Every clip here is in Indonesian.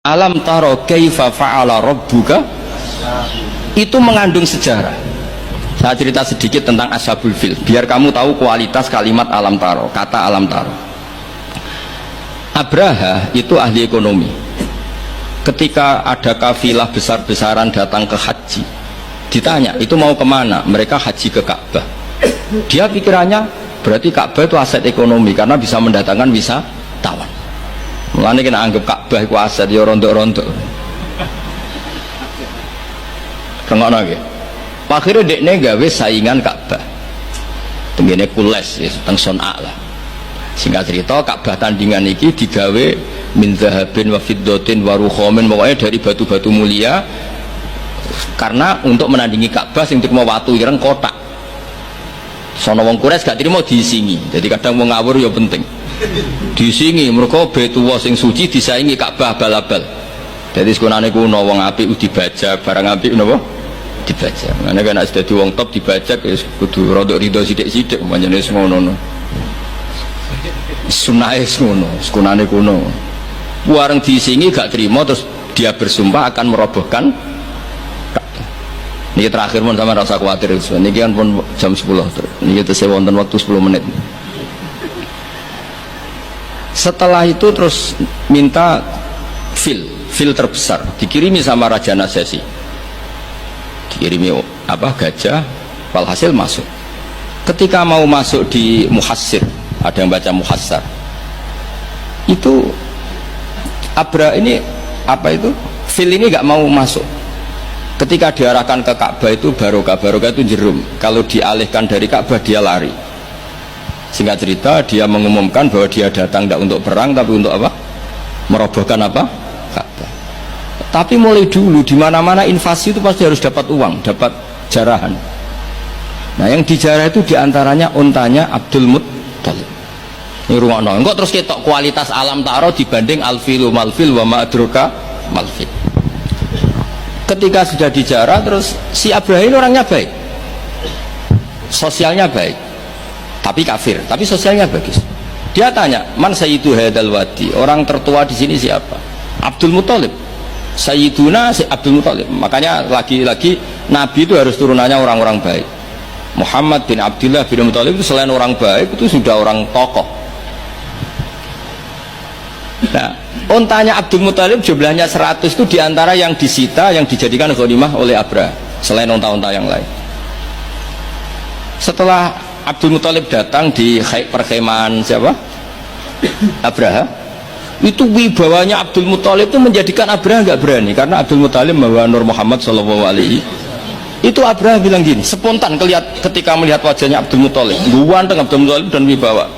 Alam taro kaifa fa'ala rabbuka, itu mengandung sejarah. Saya cerita sedikit tentang Ashabul Fil biar kamu tahu kualitas kalimat alam taro, kata alam taro. Abraha itu ahli ekonomi. Ketika ada kafilah besar-besaran datang ke haji, ditanya itu mau kemana, mereka haji ke Ka'bah. Dia pikirannya berarti Ka'bah itu aset ekonomi karena bisa mendatangkan wisatawan. Mulane kena anggap Ka'bah itu aset ya rontok-rontok. Rengokno nggih. Akhirnya dekne gawe saingan Ka'bah. Tengene Kules ya teng Son'a lah. Singkat cerita Ka'bah tandingan iki digawe min zahabin wa fiddatin wa rukhamin, pokoknya dari batu-batu mulia karena untuk menandingi Ka'bah sing terima watu ireng kotak. Sono wong Quraisy gak trimo diisingi. Jadi kadang wong ngawur ya penting. Diisingi mergo betuwa sing suci disaingi Ka'bah bal-bal. Jadi sekunane kuno wong apik dibajak, barang apik napa? Dibajak. Ngene kan nek dadi wong top dibajak wis kudu rada rido sithik-sithik pancene ngono. Sunahe ngono, sekunane kuno. Wareng diisingi gak trimo terus dia bersumpah akan merobohkan Ka'bah. Niki terakhir mun sama rasa khawatir. Niki kan pun jam 10. Niki tesih wonten waktu 10 menit. Setelah itu terus minta fil terbesar dikirimi sama Raja Najasyi, dikirimi apa gajah, walhasil masuk. Ketika mau masuk di Muhassir, ada yang baca Muhassar, itu Abra ini apa itu fil ini gak mau masuk. Ketika diarahkan ke Ka'bah itu barokah itu jerum, kalau dialihkan dari Ka'bah dia lari. Singkat cerita dia mengumumkan bahwa dia datang tidak untuk perang tapi untuk apa? Merobohkan apa? Ka'bah. Tapi mulai dulu di mana-mana invasi itu pasti harus dapat uang, dapat jarahan. Nah yang dijarah itu diantaranya untanya Abdul Muttalib. Ini rungokno. Engko terus ketok kualitas alam taro dibanding alfilu malfil wa ma'adruka malfil. Ketika sudah dijarah terus si Abraham orangnya baik, sosialnya baik, tapi kafir, tapi sosialnya bagus. Dia tanya, man sayyidu hadal wadi, orang tertua di sini siapa? Abdul Muttalib. Sayyiduna si Abdul Muttalib. Makanya lagi-lagi Nabi itu harus turunannya orang-orang baik. Muhammad bin Abdullah bin Muttalib itu selain orang baik itu sudah orang tokoh. Nah, untanya Abdul Muttalib jumlahnya 100 itu diantara yang disita, yang dijadikan ghanimah oleh Abraha selain unta-unta yang lain. Setelah Abdul Muttalib datang di perkemahan siapa? Abraha. Itu wibawanya Abdul Muttalib itu menjadikan Abraha nggak berani karena Abdul Muttalib membawa Nur Muhammad Shallallahu Alaihi. Itu Abraha bilang gini, spontan ketika melihat wajahnya Abdul Muttalib, ganteng Abdul Muttalib dan wibawa.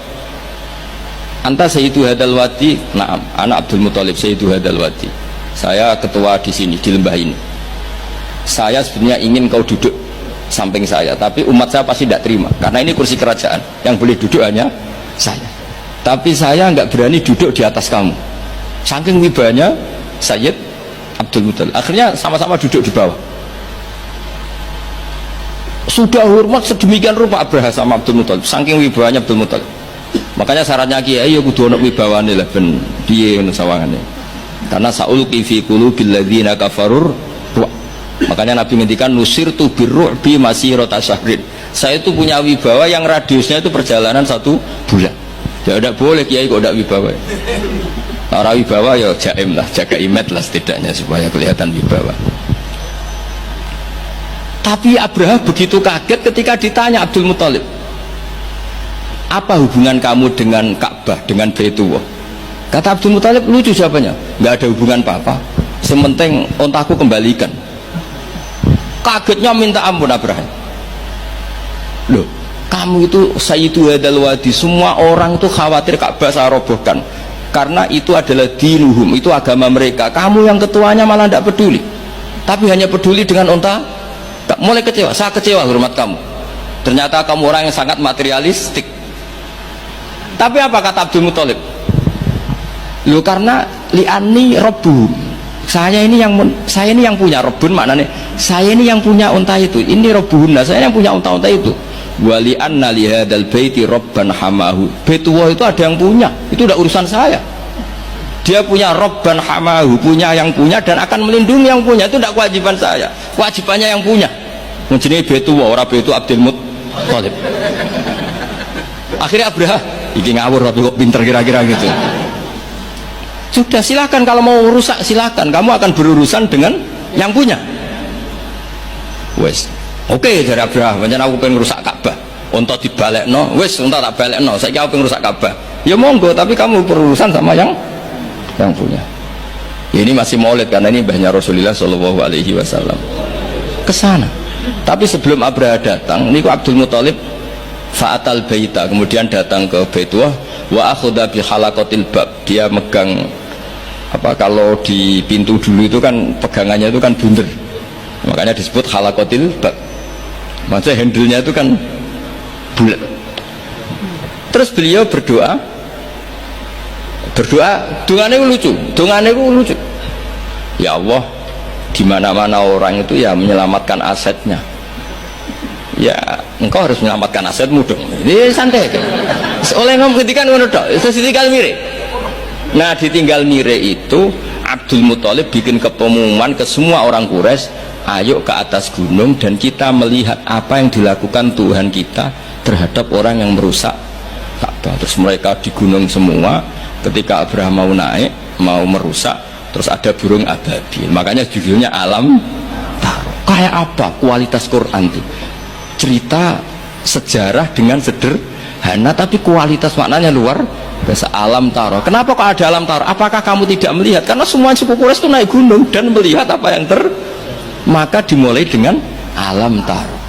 Anta Sayyidu Hadal Wadi, nah, anak Abdul Muttalib Sayyidu Hadal Wadi. Saya ketua di sini di lembah ini. Saya sebenarnya ingin kau duduk samping saya, tapi umat saya pasti tidak terima karena ini kursi kerajaan, yang boleh duduk hanya saya. Tapi saya nggak berani duduk di atas kamu. Saking wibanya Sayyid Abdul Muttalib. Akhirnya sama-sama duduk di bawah. Sudah hormat sedemikian rupa Abraha sama Abdul Muttalib. Saking wibanya Abdul Muttalib. Makanya syaratnya kiai ya kudu ana wibawane lah ben piye ngono sawangane. Karena saulqi fi qulubil ladzina kafarur. Makanya Nabi ngendikan nusirtu birru'bi masirata syahrin. Saya itu punya wibawa yang radiusnya itu perjalanan 1 bulan. Ya tidak boleh kiai kok tidak wibawa. Orang wibawa ya jaim lah, jaga imet lah setidaknya supaya kelihatan wibawa. Tapi Abraha begitu kaget ketika ditanya Abdul Muttalib, apa hubungan kamu dengan Ka'bah, dengan Baitullah? Kata Abdul Muttalib, lucu jawabannya, nggak ada hubungan apa-apa, sementing ontaku kembalikan. Kagetnya minta ampun Abraha. Loh, kamu itu Sayyidu Hadal Wadi, semua orang itu khawatir Ka'bah saya robohkan karena itu adalah dinuhum, itu agama mereka. Kamu yang ketuanya malah tidak peduli, tapi hanya peduli dengan onta. Mulai kecewa, saya kecewa hormat kamu. Ternyata kamu orang yang sangat materialistik. Tapi apa kata Abdul Muttalib? Loh karena li'ani robbu, saya ini yang punya robbun, maknanya saya ini yang punya unta itu, ini robbuhunna, saya yang punya unta-unta itu. Wali anna lihadal baiti robban hamahu, Baitullah itu ada yang punya, itu udah urusan saya. Dia punya Robban hamahu, punya yang punya dan akan melindungi yang punya. Itu tidak kewajiban saya, kewajibannya yang punya. Menjadi betu orang betu Abdul Muttalib. Akhirnya Abraha iki ngawur tapi kok pinter kira-kira gitu. Sudah, silakan kalau mau rusak silakan, kamu akan berurusan dengan yang punya. Wes, oke dari Abraha, pancen aku pengen rusak Ka'bah. Unta dibalekno, wes unta tak balekno. Saiki aku pengen rusak Ka'bah. Ya monggo, tapi kamu berurusan sama yang punya. Ya, ini masih Maulid karena ini mbahnya Rasulullah Shallallahu Alaihi Wasallam kesana. Tapi sebelum Abraha datang, niku Abdul Muthalib fa'atal baita, kemudian datang ke Baitullah wa akhudha bi halaqatil bab. Dia megang apa, kalau di pintu dulu itu kan pegangannya itu kan bunder, makanya disebut halaqatil bab. Maksudnya handle-nya itu kan bulat. Terus beliau berdoa, dongane itu lucu. Ya Allah, di mana-mana orang itu ya menyelamatkan asetnya. Ya, engkau harus menyelamatkan asetmu dong. Ini santai kan. Oleh ngomong ketika ngono tok, terus ditinggal mire. Nah, ditinggal mire itu Abdul Muthalib bikin pengumuman ke semua orang Quraisy, ayo ke atas gunung dan kita melihat apa yang dilakukan Tuhan kita terhadap orang yang merusak Ka'bah. Terus mereka di gunung semua. Ketika Abraha mau naik, mau merusak, terus ada burung ababil. Makanya judulnya Alam Taro. Kayak apa kualitas Quran itu? Cerita sejarah dengan sederhana, tapi kualitas maknanya luar biasa. Alam Taro. Kenapa kok ada Alam Taro? Apakah kamu tidak melihat? Karena semua suku Quraisy itu naik gunung dan melihat apa yang maka dimulai dengan Alam Taro.